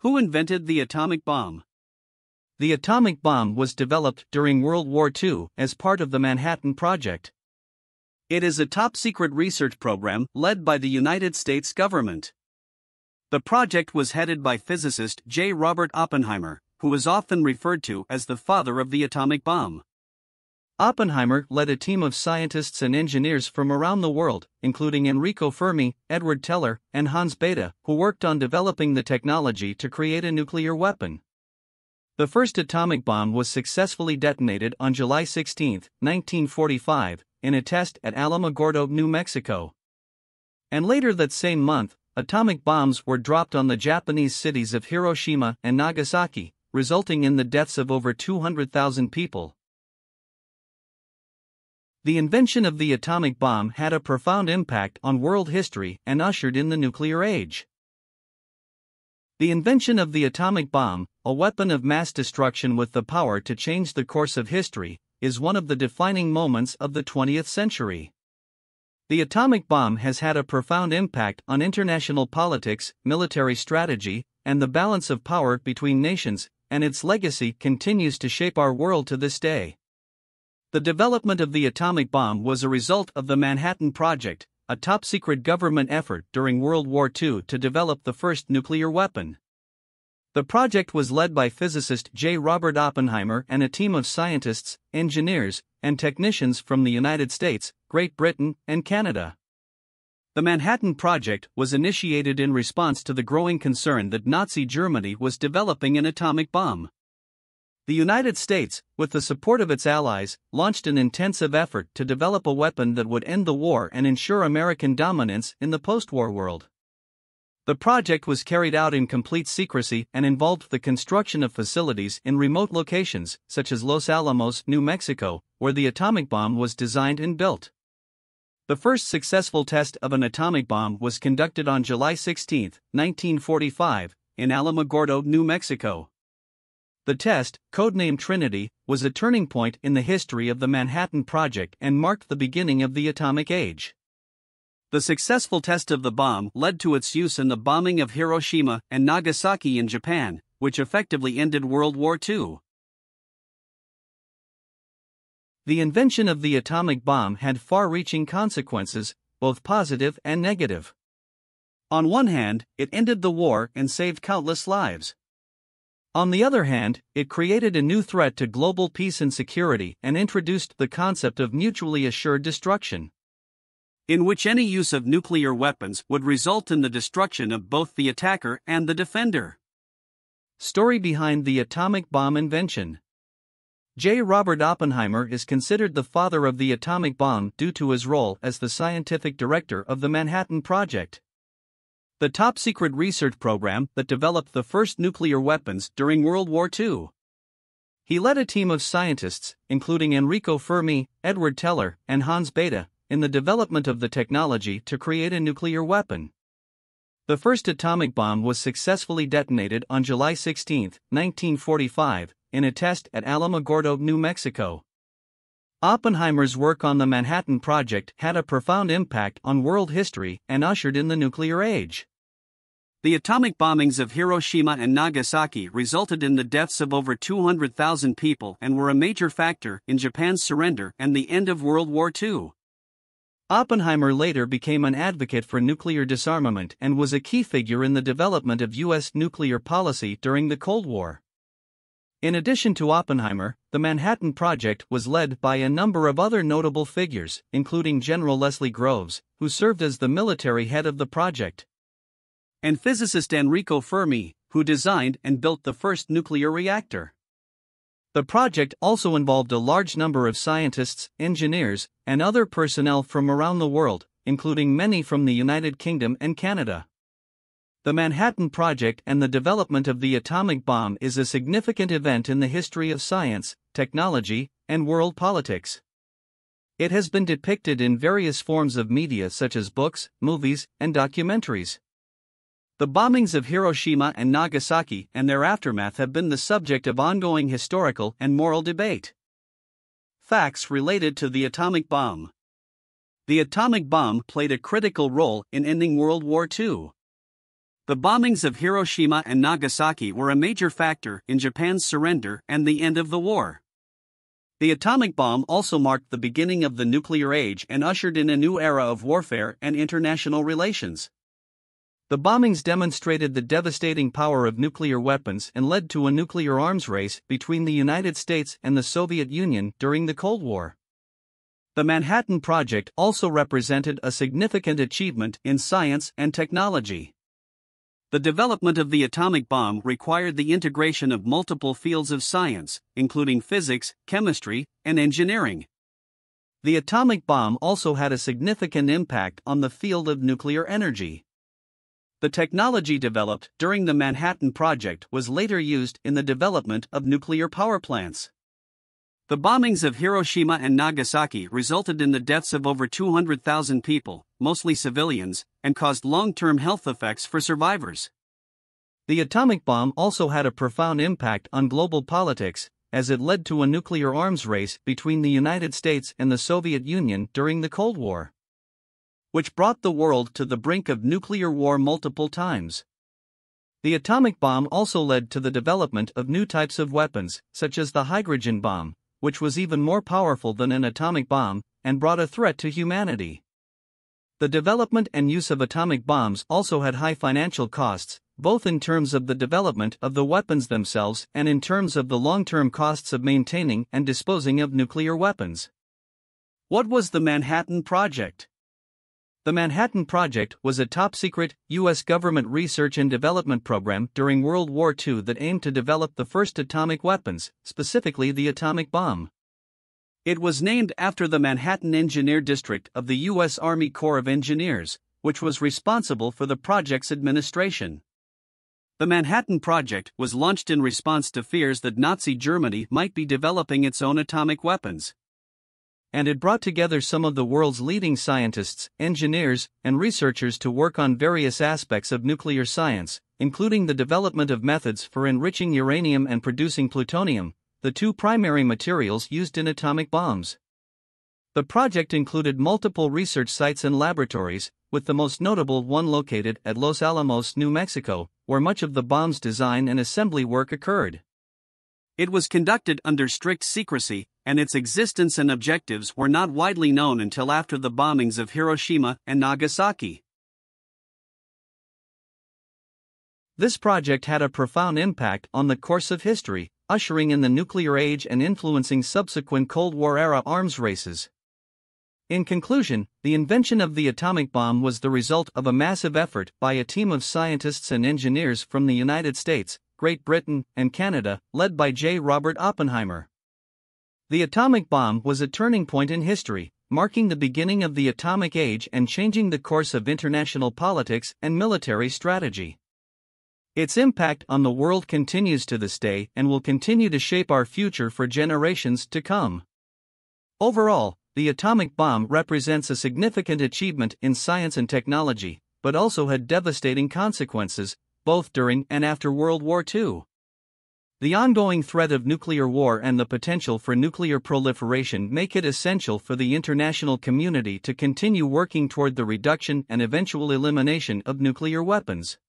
Who invented the atomic bomb? The atomic bomb was developed during World War II as part of the Manhattan Project. It is a top-secret research program led by the United States government. The project was headed by physicist J. Robert Oppenheimer, who is often referred to as the father of the atomic bomb. Oppenheimer led a team of scientists and engineers from around the world, including Enrico Fermi, Edward Teller, and Hans Bethe, who worked on developing the technology to create a nuclear weapon. The first atomic bomb was successfully detonated on July 16, 1945, in a test at Alamogordo, New Mexico. And later that same month, atomic bombs were dropped on the Japanese cities of Hiroshima and Nagasaki, resulting in the deaths of over 200,000 people. The invention of the atomic bomb had a profound impact on world history and ushered in the nuclear age. The invention of the atomic bomb, a weapon of mass destruction with the power to change the course of history, is one of the defining moments of the 20th century. The atomic bomb has had a profound impact on international politics, military strategy, and the balance of power between nations, and its legacy continues to shape our world to this day. The development of the atomic bomb was a result of the Manhattan Project, a top-secret government effort during World War II to develop the first nuclear weapon. The project was led by physicist J. Robert Oppenheimer and a team of scientists, engineers, and technicians from the United States, Great Britain, and Canada. The Manhattan Project was initiated in response to the growing concern that Nazi Germany was developing an atomic bomb. The United States, with the support of its allies, launched an intensive effort to develop a weapon that would end the war and ensure American dominance in the post-war world. The project was carried out in complete secrecy and involved the construction of facilities in remote locations, such as Los Alamos, New Mexico, where the atomic bomb was designed and built. The first successful test of an atomic bomb was conducted on July 16, 1945, in Alamogordo, New Mexico. The test, codenamed Trinity, was a turning point in the history of the Manhattan Project and marked the beginning of the atomic age. The successful test of the bomb led to its use in the bombing of Hiroshima and Nagasaki in Japan, which effectively ended World War II. The invention of the atomic bomb had far-reaching consequences, both positive and negative. On one hand, it ended the war and saved countless lives. On the other hand, it created a new threat to global peace and security and introduced the concept of mutually assured destruction, in which any use of nuclear weapons would result in the destruction of both the attacker and the defender. Story behind the atomic bomb invention. J. Robert Oppenheimer is considered the father of the atomic bomb due to his role as the scientific director of the Manhattan Project, the top-secret research program that developed the first nuclear weapons during World War II. He led a team of scientists, including Enrico Fermi, Edward Teller, and Hans Bethe, in the development of the technology to create a nuclear weapon. The first atomic bomb was successfully detonated on July 16, 1945, in a test at Alamogordo, New Mexico. Oppenheimer's work on the Manhattan Project had a profound impact on world history and ushered in the nuclear age. The atomic bombings of Hiroshima and Nagasaki resulted in the deaths of over 200,000 people and were a major factor in Japan's surrender and the end of World War II. Oppenheimer later became an advocate for nuclear disarmament and was a key figure in the development of U.S. nuclear policy during the Cold War. In addition to Oppenheimer, the Manhattan Project was led by a number of other notable figures, including General Leslie Groves, who served as the military head of the project, and physicist Enrico Fermi, who designed and built the first nuclear reactor. The project also involved a large number of scientists, engineers, and other personnel from around the world, including many from the United Kingdom and Canada. The Manhattan Project and the development of the atomic bomb is a significant event in the history of science, technology, and world politics. It has been depicted in various forms of media such as books, movies, and documentaries. The bombings of Hiroshima and Nagasaki and their aftermath have been the subject of ongoing historical and moral debate. Facts related to the atomic bomb. The atomic bomb played a critical role in ending World War II. The bombings of Hiroshima and Nagasaki were a major factor in Japan's surrender and the end of the war. The atomic bomb also marked the beginning of the nuclear age and ushered in a new era of warfare and international relations. The bombings demonstrated the devastating power of nuclear weapons and led to a nuclear arms race between the United States and the Soviet Union during the Cold War. The Manhattan Project also represented a significant achievement in science and technology. The development of the atomic bomb required the integration of multiple fields of science, including physics, chemistry, and engineering. The atomic bomb also had a significant impact on the field of nuclear energy. The technology developed during the Manhattan Project was later used in the development of nuclear power plants. The bombings of Hiroshima and Nagasaki resulted in the deaths of over 200,000 people, mostly civilians, and caused long-term health effects for survivors. The atomic bomb also had a profound impact on global politics, as it led to a nuclear arms race between the United States and the Soviet Union during the Cold War, which brought the world to the brink of nuclear war multiple times. The atomic bomb also led to the development of new types of weapons, such as the hydrogen bomb, which was even more powerful than an atomic bomb, and brought a threat to humanity. The development and use of atomic bombs also had high financial costs, both in terms of the development of the weapons themselves and in terms of the long-term costs of maintaining and disposing of nuclear weapons. What was the Manhattan Project? The Manhattan Project was a top-secret, U.S. government research and development program during World War II that aimed to develop the first atomic weapons, specifically the atomic bomb. It was named after the Manhattan Engineer District of the U.S. Army Corps of Engineers, which was responsible for the project's administration. The Manhattan Project was launched in response to fears that Nazi Germany might be developing its own atomic weapons. And it brought together some of the world's leading scientists, engineers, and researchers to work on various aspects of nuclear science, including the development of methods for enriching uranium and producing plutonium, the two primary materials used in atomic bombs. The project included multiple research sites and laboratories, with the most notable one located at Los Alamos, New Mexico, where much of the bomb's design and assembly work occurred. It was conducted under strict secrecy, and its existence and objectives were not widely known until after the bombings of Hiroshima and Nagasaki. This project had a profound impact on the course of history, ushering in the nuclear age and influencing subsequent Cold War-era arms races. In conclusion, the invention of the atomic bomb was the result of a massive effort by a team of scientists and engineers from the United States, Great Britain, and Canada, led by J. Robert Oppenheimer. The atomic bomb was a turning point in history, marking the beginning of the atomic age and changing the course of international politics and military strategy. Its impact on the world continues to this day and will continue to shape our future for generations to come. Overall, the atomic bomb represents a significant achievement in science and technology, but also had devastating consequences, both during and after World War II. The ongoing threat of nuclear war and the potential for nuclear proliferation make it essential for the international community to continue working toward the reduction and eventual elimination of nuclear weapons.